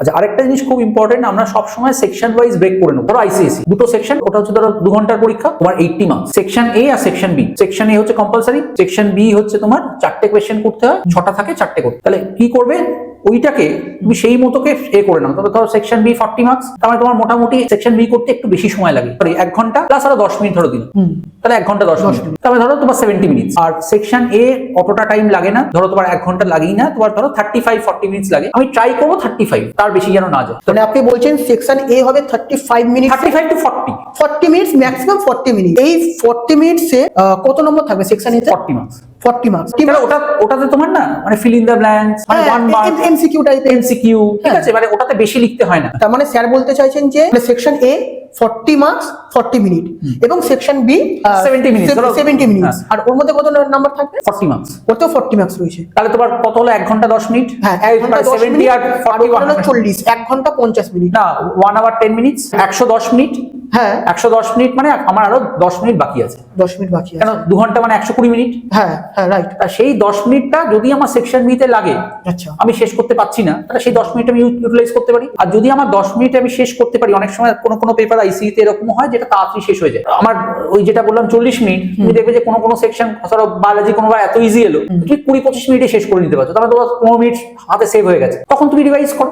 আচ্ছা, আরেকটা জিনিস খুব ইম্পর্টেন্ট, আমরা সবসময় সেকশন ওয়াইজ ব্রেক করে নেবো। ধরো আইসিএসসি দুটো সেকশন, ওটা হচ্ছে ধরো 2 ঘন্টার পরীক্ষা, তোমার 80 মার্কস। সেকশন এ আর সেকশন বি। সেকশন এ হচ্ছে কম্পালসারি, সেকশন বি হচ্ছে তোমার 4টে কোয়েশ্চেন করতে হয়, 6টা থাকে 4টে করতে। তাহলে কি করবে, ওইটাকে তুমি সেই মতোকে করে নাও। তবে ধরো সেকশন বি 40 মার্কস, তার মানে তোমার মোটামুটি সেকশন বি করতে একটু বেশি সময় লাগে, সরি 1 ঘন্টা প্লাস আরো 10 মিনিট ধরো দিন, তাহলে 1 ঘন্টা 10 মিনিট, তাহলে ধরো তোমার 70 মিনিটস। আর সেকশন এ অতটা টাইম লাগে না, ধরো তোমার 1 ঘন্টা লাগেই না, তোমার ধরো 35-40 মিনিটস লাগে। আমি ট্রাই করবো 35, তার বেশি যেন না যায়। মানে আপনি বলছেন সেকশন এ হবে 35 minute, 35 to 40, 40 minutes maximum 40 minute. এই 40 মিনিটসে কত নম্বর থাকবে সেকশন এ? 40 মার্কস। 40 মার্কস। এবার ওটাতে তোমার না মানে ফিল ইন দ্য ব্ল্যাঙ্কস, মানে 1 মার্ক এমসিকিউ টাইপের, এমসিকিউ, ঠিক আছে, মানে ওটাতে বেশি লিখতে হয় না। তার মানে স্যার বলতে চাইছেন যে সেকশন এ 40 মার্কস 40 মিনিট এবং সেকশন বি 70 মিনিট, 70 মিনিটস। আর ওর মধ্যে কত নাম্বার থাকবে? 40 মার্কস। ওতেও 40 মার্কস রয়েছে। তাহলে তোমার কত হলো? 1 ঘন্টা 10 মিনিট। হ্যাঁ, 1 ঘন্টা 10 70 মিনিট আর আর 40 হলো 40, 1 ঘন্টা 50 মিনিট। না, 1 hour 10 minutes, 110 মিনিট। হ্যাঁ, 110 মিনিট মানে আমার আরো 10 মিনিট বাকি আছে। 10 মিনিট বাকি আছে। কেন 2 ঘন্টা মানে 120 মিনিট। হ্যাঁ হ্যাঁ, রাইট। তা সেই 10 মিনিটটা যদি আমার সেকশন বিতে লাগে, আচ্ছা, আমি শেষ করতে পারছি না, তাহলে সেই 10 মিনিট আমি ইউটিলাইজ করতে পারি। আর যদি আমার 10 মিনিট আমি শেষ করতে পারি, অনেক সময় কোনো পেপার আইসিইতে এরকম হয় যেটা তাড়াতাড়ি শেষ হয়ে যায়। আমার ওই যেটা বললাম 40 মিনিট, তুমি দেখবে যে কোনো সেকশন ধরো বায়োলজি কোনোবার এত ইজি এলো, তুমি 20-25 মিনিটে শেষ করে নিতে পারছো, তাহলে তোমার 15 মিনিট হাতে সেভ হয়ে গেছে, তখন তুমি রিভাইজ করো।